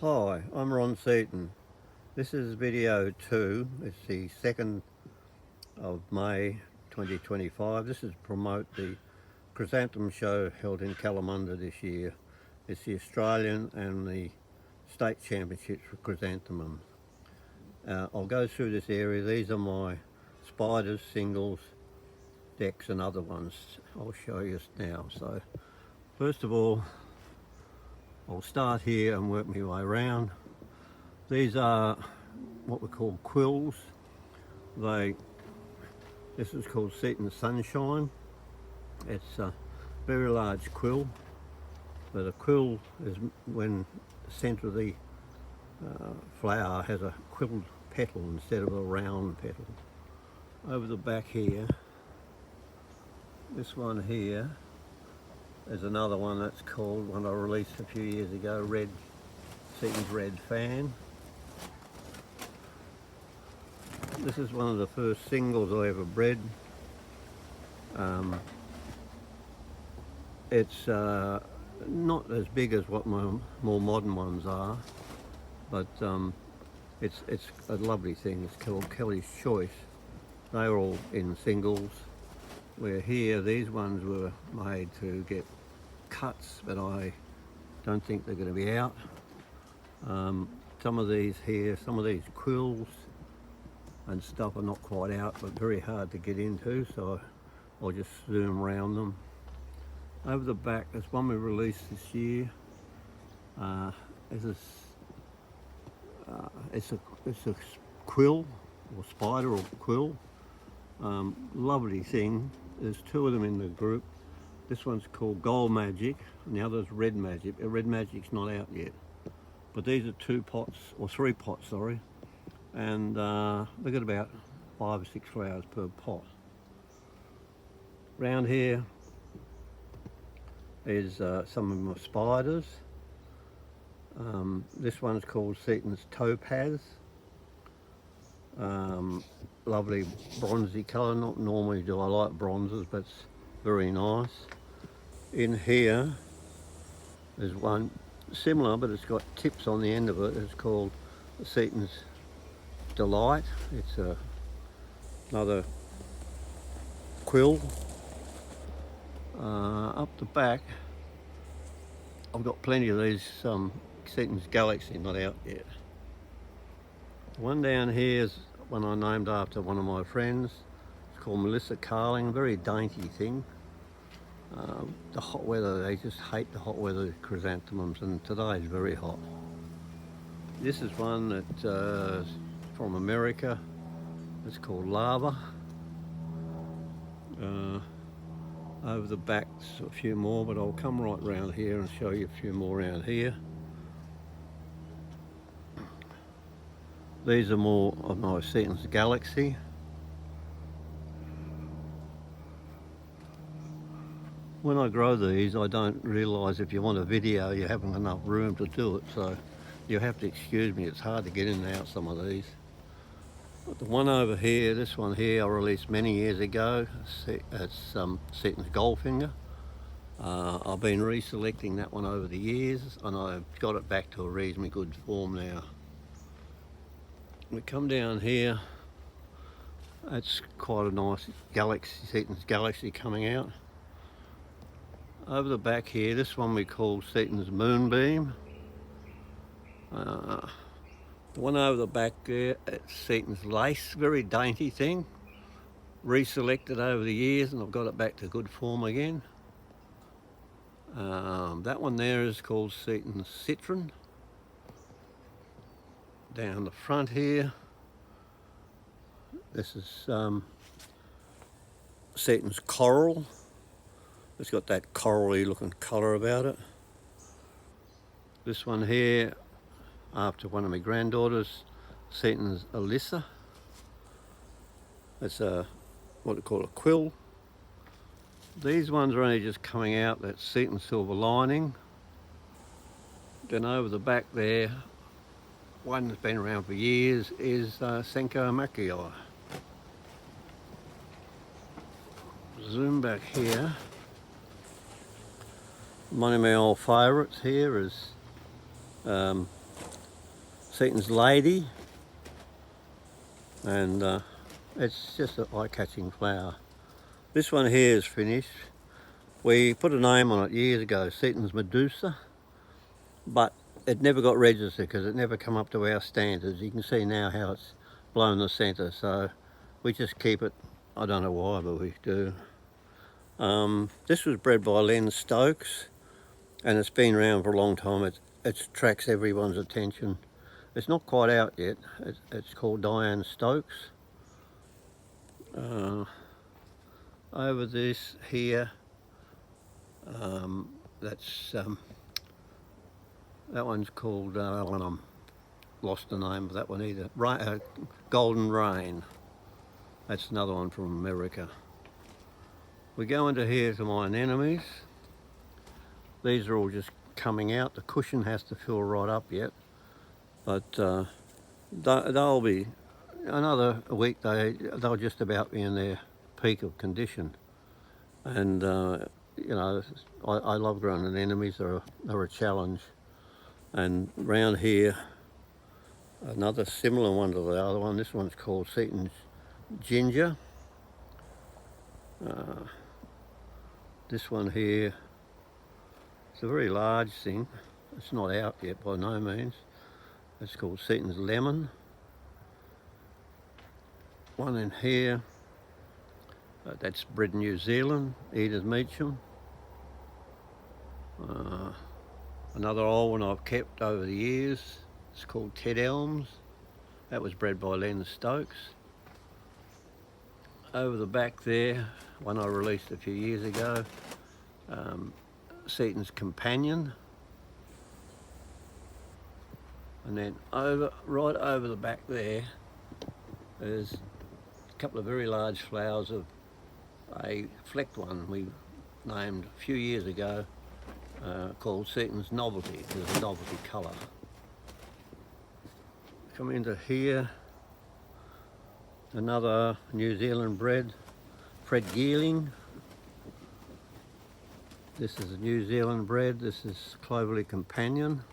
Hi, I'm Ron Seaton. This is video 2. It's the 2nd of May 2025. This is to promote the chrysanthemum show held in Kalamunda this year. It's the Australian and the state championships for chrysanthemum. I'll go through this area. These are my spiders, singles, decks and other ones. I'll show you now. So first of all, I'll start here and work my way around. These are what we call quills. This is called Seaton Sunshine. It's a very large quill, but a quill is when the centre of the flower has a quilled petal instead of a round petal. Over the back here, this one here is another one that's called, one I released a few years ago, Seaton's Red Fan. This is one of the first singles I ever bred. It's not as big as what my more modern ones are, but it's a lovely thing. It's called Kelly's Choice. They were all in singles, where here these ones were made to get cuts, but I don't think they're going to be out. Some of these here, some of these quills and stuff are not quite out, but very hard to get into, so I'll just zoom around them. Over the back, there's one we released this year. It's a quill, or spider, or quill. Lovely thing. There's two of them in the group. This one's called Gold Magic, and the other's Red Magic. Red Magic's not out yet, but these are 2 pots, or 3 pots, sorry. And they've got about 5 or 6 flowers per pot. Round here is some of my spiders. This one's called Seaton's Topaz. Lovely bronzy colour. Not normally do I like bronzes, but it's very nice. In here there's one similar, but it's got tips on the end of it. It's called Seaton's Delight. It's another quill. Up the back, I've got plenty of these Seaton's Galaxy, not out yet. One down here is one I named after one of my friends. It's called Melissa Carling, a very dainty thing. The hot weather, they just hate the hot weather chrysanthemums, and today is very hot. This is one that from America. It's called Lava. Over the back, a few more, but I'll come right round here and show you a few more around here. These are more of my Seaton's Galaxy. When I grow these, I don't realise if you want a video, you haven't enough room to do it, so you have to excuse me. It's hard to get in and out some of these. But the one over here, this one here, I released many years ago. It's Seaton's Goldfinger. I've been reselecting that one over the years, and I've got it back to a reasonably good form now. We come down here. That's quite a nice Galaxy, Seaton's Galaxy coming out. Over the back here, this one we call Seaton's Moonbeam. The one over the back there, it's Seaton's Lace, very dainty thing. Reselected over the years, and I've got it back to good form again. That one there is called Seaton's Citron. Down the front here, this is Seaton's Coral. It's got that corally looking colour about it. This one here, after one of my granddaughters, Seaton's Alyssa. It's what they call a quill. These ones are only just coming out. That's Seaton's Silver Lining. Then over the back there, one that's been around for years is Senko Mackii. Zoom back here. One of my old favourites here is Seaton's Lady, and it's just an eye-catching flower. This one here is finished. We put a name on it years ago, Seaton's Medusa, but it never got registered because it never come up to our standards. You can see now how it's blown the centre, so we just keep it. I don't know why, but we do. This was bred by Len Stokes, and it's been around for a long time. It attracts everyone's attention. It's not quite out yet. It's called Diane Stokes. Over this here, that one's called, I'm lost the name of that one either. Golden Rain. That's another one from America. We go into here to my anemones. These are all just coming out. The cushion has to fill right up yet, but they'll be another week. They'll just about be in their peak of condition, and you know, I love growing anemones. They're a challenge. And round here, another similar one to the other one. This one's called Seaton's Ginger. This one here, it's a very large thing. It's not out yet by no means. It's called Seaton's Lemon. One in here, that's bred in New Zealand, Edith Meacham. Another old one I've kept over the years, it's called Ted Elms. That was bred by Len Stokes. Over the back there, one I released a few years ago, Seaton's Companion. And then right over the back there, there's a couple of very large flowers of a flecked one we named a few years ago, called Seaton's Novelty. There's a novelty colour. Come into here, another New Zealand bred, Fred Geerling. This is a New Zealand bred. This is Cloverleaf Companion.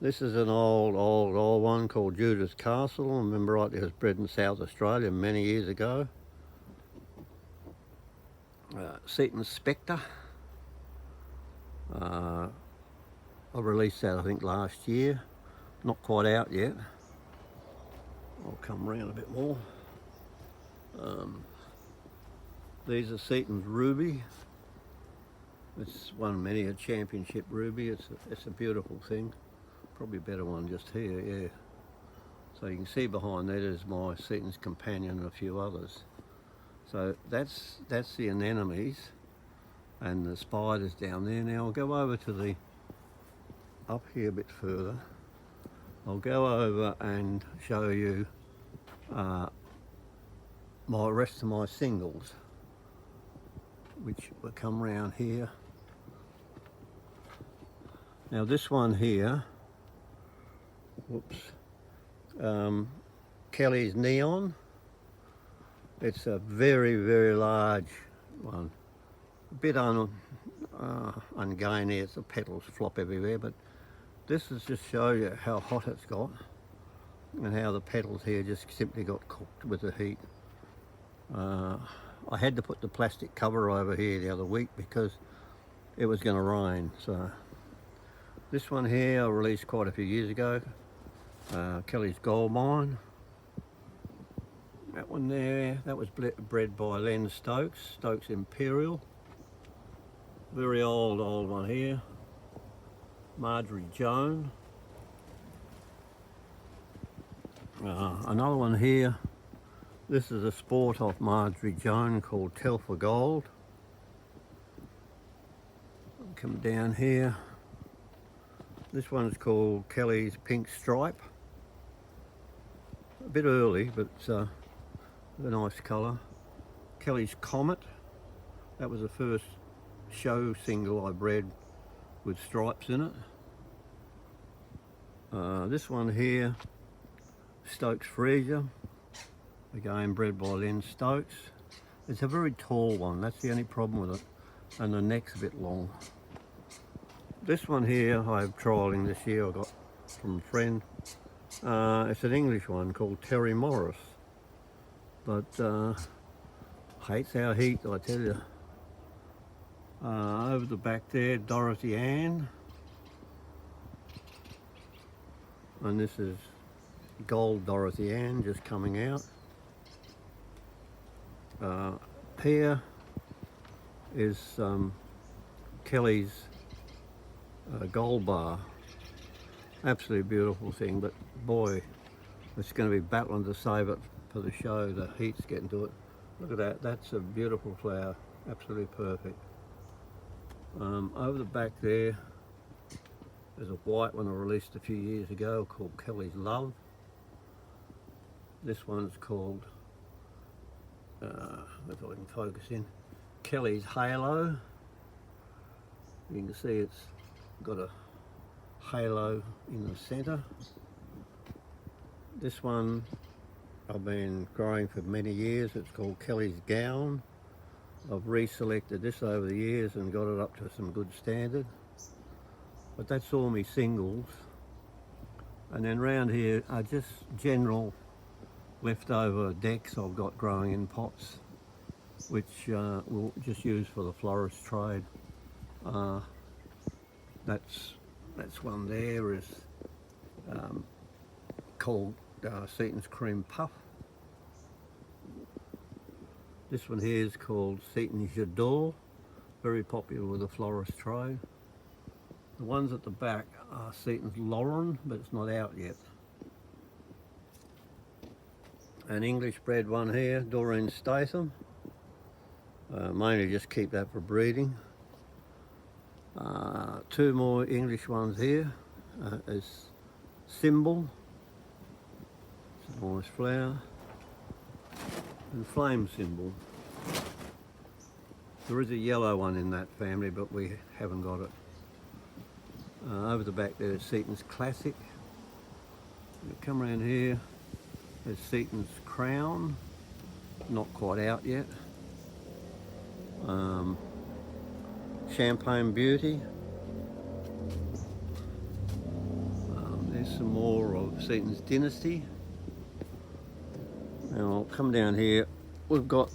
This is an old one called Judith Castle. I remember right, it was bred in South Australia many years ago. Seaton's Spectre. I released that I think last year. Not quite out yet. I'll come round a bit more. These are Seaton's Ruby. It's won many a championship ruby. It's a beautiful thing. Probably a better one just here, yeah. So you can see behind that is my Seaton's Companion and a few others. So that's the anemones and the spiders down there. Now I'll go over to the up here a bit further. I'll go over and show you my rest of my singles, which will come round here. Now this one here, whoops, Kelly's Neon. It's a very, very large one. A bit ungainly, the petals flop everywhere, but this is just show you how hot it's got and how the petals here just simply got cooked with the heat. I had to put the plastic cover over here the other week because it was going to rain. So this one here I released quite a few years ago, Kelly's Gold Mine. That one there, that was bred by Len Stokes, Stokes Imperial. Very old one here, Marjorie Joan. Another one here, this is a sport off Marjorie Joan called Telfer Gold. Come down here, this one's called Kelly's Pink Stripe. A bit early, but a nice colour. Kelly's Comet, that was the first show single I bred with stripes in it. This one here, Stokes Freesia, again bred by Len Stokes. It's a very tall one, that's the only problem with it, and the neck's a bit long. This one here I'm trialling this year, I got from a friend. It's an English one called Terry Morris, but hates our heat, I tell you. Over the back there, Dorothy Ann, and this is gold Dorothy Ann just coming out. Here is Kelly's gold bar. Absolutely beautiful thing, but boy, it's going to be battling to save it for the show. The heat's getting to it. Look at that, that's a beautiful flower, absolutely perfect. Over the back there's a white one I released a few years ago called Kelly's Love. This one's called, if I can focus in, Kelly's Halo. You can see it's got a halo in the centre. This one I've been growing for many years. It's called Kelly's Gown. I've reselected this over the years and got it up to some good standard. But that's all my singles. And then round here are just general leftover decks I've got growing in pots, which we'll just use for the florist trade. That's one there is called Seaton's Cream Puff. This one here is called Seaton's J'adore, very popular with the florist trade. The ones at the back are Seaton's Lauren, but it's not out yet. An English bred one here, Doreen Statham. Mainly just keep that for breeding. Two more English ones here is Symbol, it's a nice flower, and Flame Symbol. There is a yellow one in that family, but we haven't got it. Over the back there is Seaton's Classic. You come around here, there's Seaton's Crown, not quite out yet. Champagne Beauty. There's some more of Seaton's Dynasty. Now I'll come down here. We've got,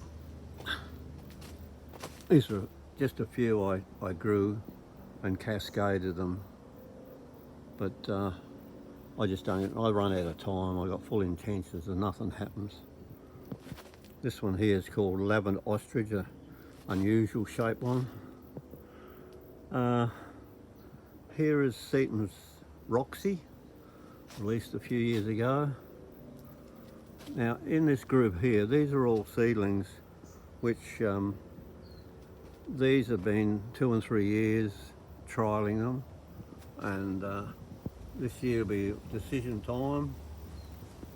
these are just a few I grew and cascaded them, but I just don't, I run out of time. I got full intentions and nothing happens. This one here is called Lavender Ostrich, an unusual shape one. Here is Seaton's Roxy, released a few years ago. Now in this group here, these are all seedlings which these have been 2 and 3 years trialling them, and this year will be decision time,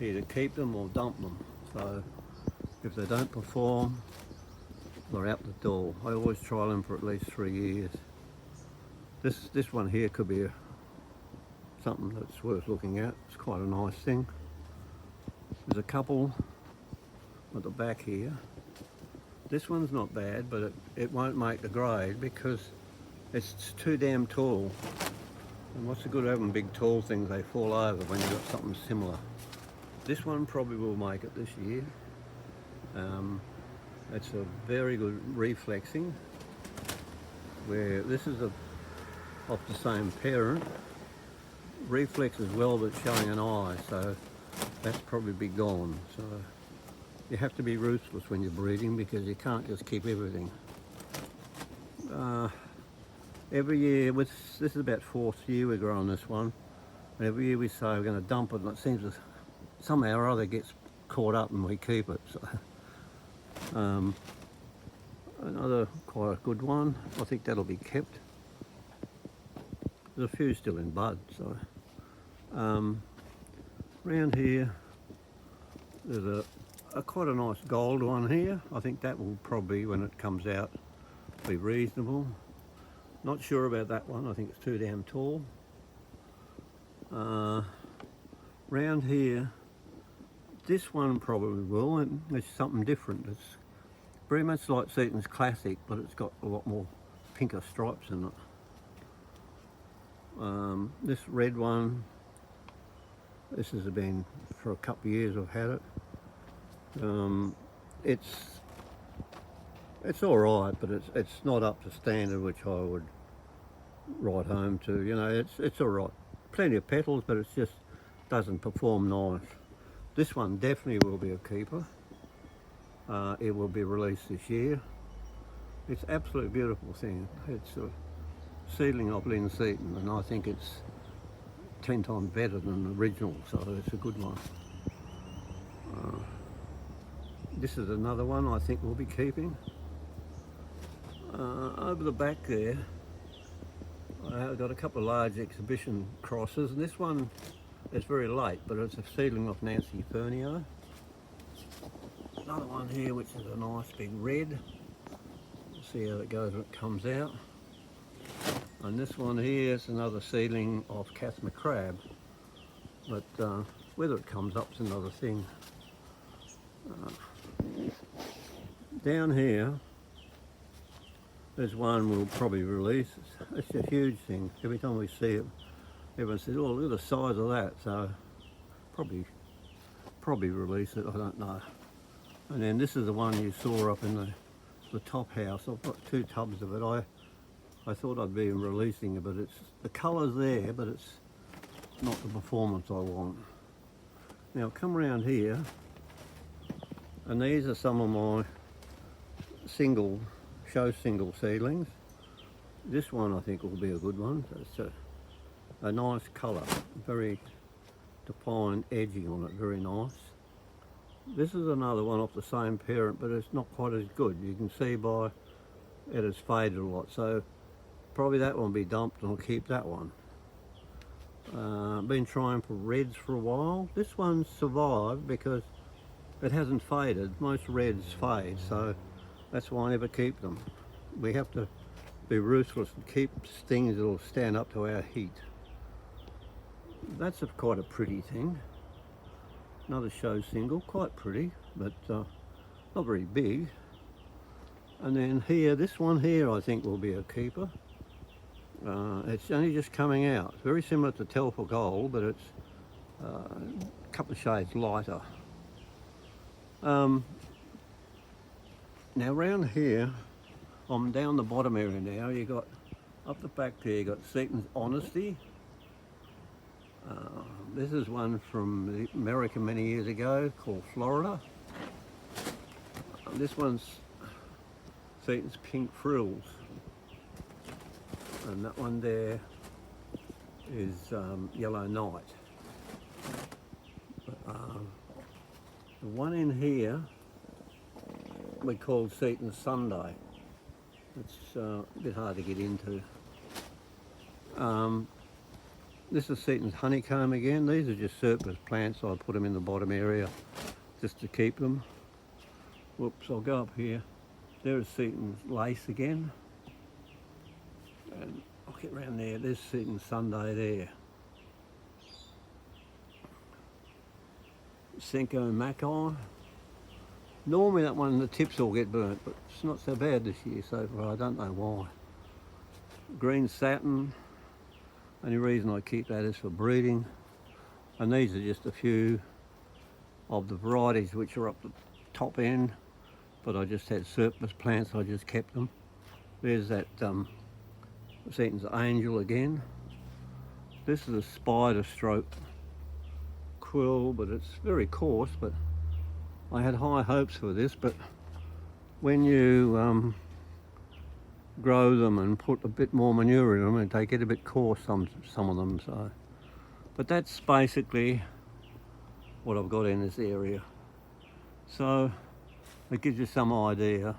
either keep them or dump them. So if they don't perform, they're out the door. I always trial them for at least 3 years. This one here could be something that's worth looking at. It's quite a nice thing. There's a couple at the back here. This one's not bad, but it won't make the grade because it's too damn tall. And what's the good of having big tall things? They fall over when you've got something similar. This one probably will make it this year. It's a very good reflexing, where this is off the same parent. Reflex as well, but showing an eye, so that's probably be gone. So you have to be ruthless when you're breeding because you can't just keep everything. Every year, this is about 4th year we're growing this one, and every year we say we're going to dump it, and it seems to somehow or other gets caught up and we keep it. So another quite a good one, I think that'll be kept. There's a few still in bud. So around here there's a quite a nice gold one here. I think that will probably, when it comes out, be reasonable. Not sure about that one, I think it's too damn tall. Round here, this one probably will, and it's something different. It's very much like Seaton's Classic, but it's got a lot more pinker stripes in it. This red one, this has been for a couple of years I've had it. It's all right, but it's not up to standard, which I would write home to. You know, it's all right. Plenty of petals, but it just doesn't perform nice. This one definitely will be a keeper. It will be released this year. It's absolutely beautiful thing. It's a seedling of Lynn Seton, and I think it's 10 times better than the original, so it's a good one. This is another one I think we'll be keeping. Over the back there, I've got a couple of large exhibition crosses, and this one is very late, but it's a seedling of Nancy Fernio. Another one here, which is a nice big red. We'll see how it goes when it comes out. And this one here is another seedling of Cath McCrab, but whether it comes up is another thing. Down here, there's one we'll probably release. It's a huge thing. Every time we see it, everyone says, "Oh, look at the size of that." So probably release it. I don't know. And then this is the one you saw up in the top house. I've got 2 tubs of it. I thought I'd be releasing it, but it's the colour's there, but it's not the performance I want. Now come around here, and these are some of my show single seedlings. This one I think will be a good one. It's a nice colour, very defined edging on it, very nice. This is another one off the same parent, but it's not quite as good. You can see by it has faded a lot, so probably that one will be dumped and I'll keep that one. Been trying for reds for a while. This one survived because it hasn't faded. Most reds fade, so that's why I never keep them. We have to be ruthless and keep things that will stand up to our heat. That's quite a pretty thing. Another show single, quite pretty, but not very big. And then here, this one here I think will be a keeper. It's only just coming out. It's very similar to Telfer Gold, but it's a couple of shades lighter. Now around here, I'm down the bottom area now. You got up the back there, you got Seton's Honesty. This is one from America many years ago called Florida. This one's Seton's Pink Frills. And that one there is Yellow Night. The one in here we call Seton's Sunday. It's a bit hard to get into. This is Seton's Honeycomb again. These are just surplus plants, so I put them in the bottom area just to keep them. Whoops, I'll go up here. There's Seton's Lace again. And I'll get round there. There's Seton's Sunday there. Senko Mackay. Normally that one, the tips all get burnt, but it's not so bad this year so far. I don't know why. Green Satin. Only reason I keep that is for breeding. And these are just a few of the varieties which are up the top end, but I just had surplus plants, I just kept them. There's that Seton's Angel again. This is a spider stroke quill, but it's very coarse, but I had high hopes for this, but when you grow them and put a bit more manure in them, and they get a bit coarse, some of them. So, but that's basically what I've got in this area. So it gives you some idea,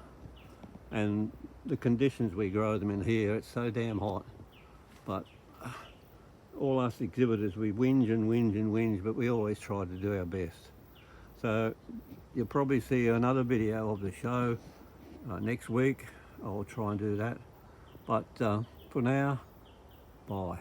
and the conditions we grow them in here, it's so damn hot. But all us exhibitors, we whinge and whinge and whinge, but we always try to do our best. So you'll probably see another video of the show next week. I'll try and do that. But for now, bye.